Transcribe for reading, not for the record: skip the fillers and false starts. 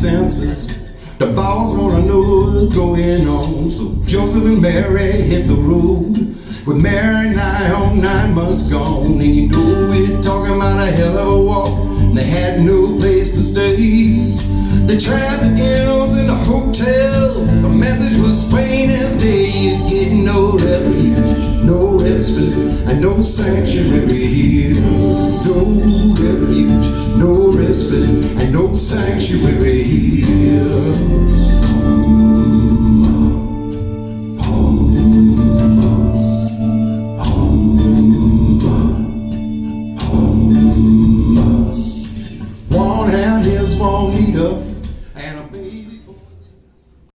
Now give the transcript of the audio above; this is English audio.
senses. The boss wanna know what's going on. So Joseph and Mary hit the road. With Mary nigh on 9 months gone. And you know we're talking about a hell of a walk. And they had no place to stay. They tried the inns and the hotels. The message was plain as day. You're getting no refuge, no respite, and no sanctuary here. No refuge, no respite, and no sanctuary here. One hand is Juanita,